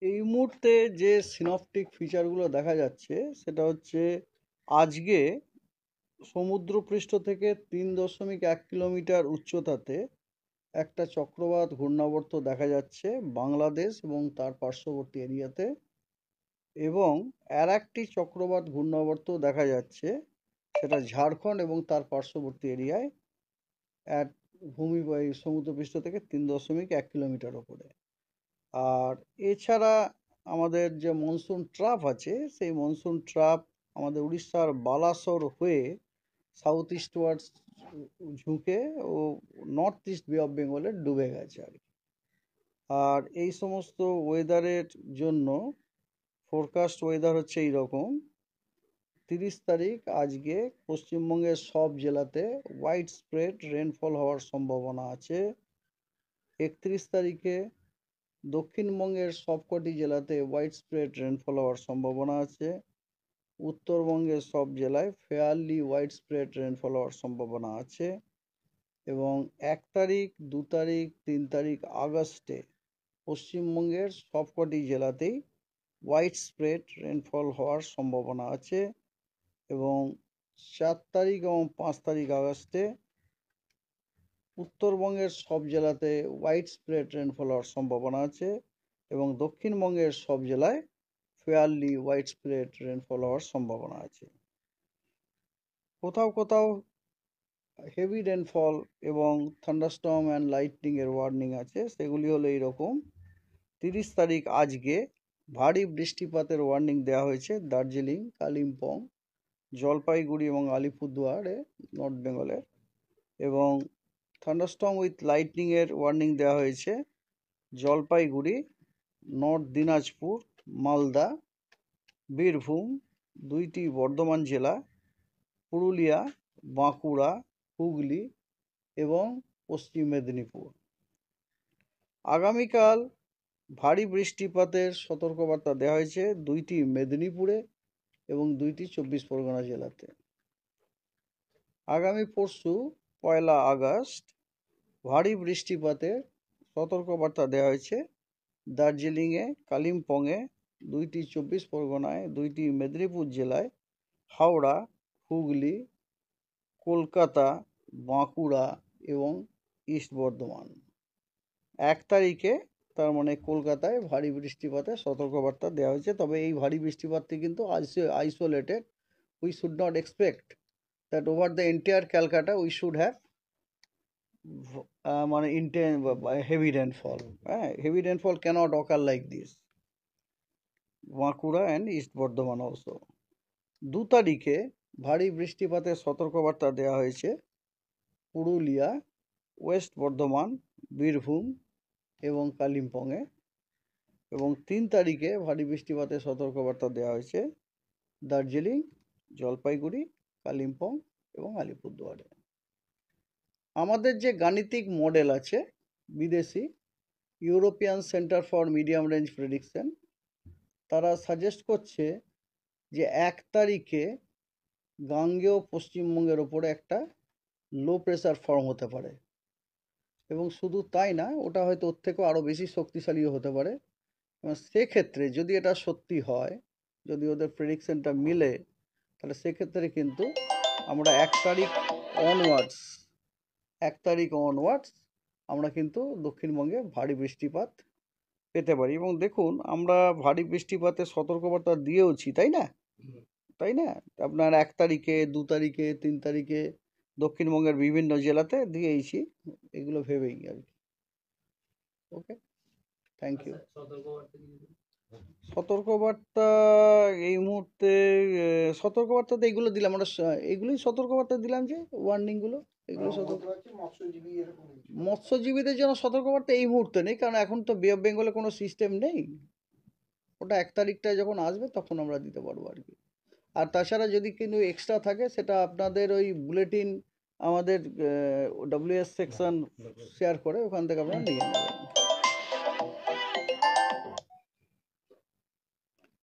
এই মুহূর্তে যে সিনপটিক ফিচারগুলো দেখা যাচ্ছে সেটা হচ্ছে আজকে সমুদ্রপৃষ্ঠ থেকে 3.1 কিলোমিটার উচ্চতাতে একটা চক্রবাত ঘূর্ণাবর্ত দেখা যাচ্ছে বাংলাদেশ এবং তার পার্শ্ববর্তী এরিয়াতে, এবং আর একটি চক্রবাত ঘূর্ণাবর্ত দেখা যাচ্ছে সেটা ঝাড়খণ্ড এবং তার পার্শ্ববর্তী এরিয়ায় এক সমুদ্রপৃষ্ঠ থেকে 3.1 কিলোমিটার ওপরে। আর এছাড়া আমাদের যে মনসুন ট্রাপ আছে সেই মনসুন ট্রাপ আমাদের উড়িষ্যার বালাসোর হয়ে সাউথ ইস্ট ওয়ার্ডস ঝুঁকে ও নর্থ ইস্ট বে অফ বেঙ্গলে ডুবে গেছে আর কি। আর এই সমস্ত ওয়েদারের জন্য ফোরকাস্ট ওয়েদার হচ্ছে এইরকম। 30 তারিখ আজকে পশ্চিমবঙ্গের সব জেলাতে ওয়াইড স্প্রেড রেনফল হওয়ার সম্ভাবনা আছে। 31 তারিখে দক্ষিণবঙ্গের সবকটি জেলাতে ওয়াইড স্প্রেড রেনফল হওয়ার সম্ভাবনা আছে। উত্তরবঙ্গের সব জেলায় ফেয়ারলি ওয়াইড স্প্রেড রেনফল হওয়ার সম্ভাবনা আছে। এবং 1 তারিখ 2 তারিখ 3 তারিখ আগস্টে পশ্চিমবঙ্গের সবকটি জেলাতেই ওয়াইড স্প্রেড রেনফল হওয়ার সম্ভাবনা আছে। এবং 4 তারিখ এবং 5 তারিখ আগস্টে উত্তরবঙ্গের সব জেলাতে ওয়াইড স্প্রেড রেনফল হওয়ার সম্ভাবনা আছে এবং দক্ষিণবঙ্গের সব জেলায় ফেয়ারলি ওয়াইড স্প্রেড রেনফল হওয়ার সম্ভাবনা আছে। কোথাও কোথাও হেভি রেনফল এবং থান্ডারস্টর্ম অ্যান্ড লাইটনিং এর ওয়ার্নিং আছে। সেগুলি হলো এইরকম: 30 তারিখ আজকে ভারী বৃষ্টিপাতের ওয়ার্নিং দেওয়া হয়েছে দার্জিলিং, কালিম্পং, জলপাইগুড়ি এবং আলিপুরদুয়ারে নর্থ বেঙ্গলের। এবং থান্ডারস্টর্ম উইথ লাইটনিং এর ওয়ার্নিং দেওয়া হয়েছে জলপাইগুড়ি, নর্থ দিনাজপুর, মালদা, বীরভূম, 2টি বর্ধমান জেলা, পুরুলিয়া, বাঁকুড়া, হুগলি এবং পশ্চিম মেদিনীপুর। আগামীকাল ভারী বৃষ্টিপাতের সতর্কবার্তা দেওয়া হয়েছে 2টি মেদিনীপুরে এবং 2টি 24 পরগনা জেলাতে। আগামী পরশু 1 আগস্ট ভারী বৃষ্টিপাতের সতর্কবার্তা দেওয়া হয়েছে দার্জিলিংয়ে, কালিম্পংয়ে, 2টি 24 পরগনায়, 2টি মেদিনীপুর জেলায়, হাওড়া, হুগলি, কলকাতা, বাঁকুড়া এবং ইস্ট বর্ধমান। 1 তারিখে তার মানে কলকাতায় ভারী বৃষ্টিপাতের সতর্কবার্তা দেওয়া হয়েছে। তবে এই ভারী বৃষ্টিপাতটি কিন্তু isolated. We should not expect that over the entire Calcutta we should have মানে হেভি রেনফল। হ্যাঁ, heavy rainfall cannot occur like this. Bankura and east Bardhaman also. 2 তারিখে ভারী বৃষ্টিপাতের সতর্কবার্তা দেওয়া হয়েছে পুরুলিয়া, ওয়েস্ট বর্ধমান, বীরভূম এবং কালিম্পংয়ে। এবং 3 তারিখে ভারী বৃষ্টিপাতের সতর্কবার্তা দেওয়া হয়েছে দার্জিলিং, জলপাইগুড়ি, কালিম্পং এবং আলিপুরদুয়ারে। আমাদের যে গাণিতিক মডেল আছে বিদেশি European centre for medium range prediction, তারা সাজেস্ট করছে যে 1 তারিখে গাঙ্গেয় পশ্চিমবঙ্গের ওপরে একটা লো প্রেসার ফর্ম হতে পারে। এবং শুধু তাই না, ওটা হয়তো ওর থেকেও আরও বেশি শক্তিশালীও হতে পারে। এবং সেক্ষেত্রে যদি এটা সত্যি হয়, যদি ওদের প্রেডিকশনটা মিলে, তাহলে সেক্ষেত্রে কিন্তু আমরা 1 তারিখ অনওয়ার্ডস আমরা কিন্তু দক্ষিণবঙ্গে ভারী বৃষ্টিপাত পেতে পারি। এবং দেখুন, আমরা ভারী বৃষ্টিপাতের সতর্কবার্তা দিয়েওছি, তাই না? আপনার 1 তারিখে, 2 তারিখে, 3 তারিখে দক্ষিণবঙ্গের বিভিন্ন জেলাতে দিয়েইছি, এগুলো ভেবেই আর কি। ওকে, থ্যাংক ইউ। সতর্কবার্তা এই মুহূর্তে সতর্কবার্তাতে এইগুলো দিলাম, আমরা এইগুলোই সতর্কবার্তা দিলাম, যে ওয়ার্নিংগুলো এগুলো মৎস্যজীবীদের জন্য সতর্কবার্তা এই মুহূর্তে নেই, কারণ এখন তো বে অফ বেঙ্গলে কোনো সিস্টেম নেই। ওটা 1 তারিখটায় যখন আসবে তখন আমরা দিতে পারবো আর কি। আর তাছাড়া যদি কিন্তু এক্সট্রা থাকে, সেটা আপনাদের ওই বুলেটিন আমাদের WS সেকশন শেয়ার করে, ওখান থেকে আপনারা নিয়ে নেবেন।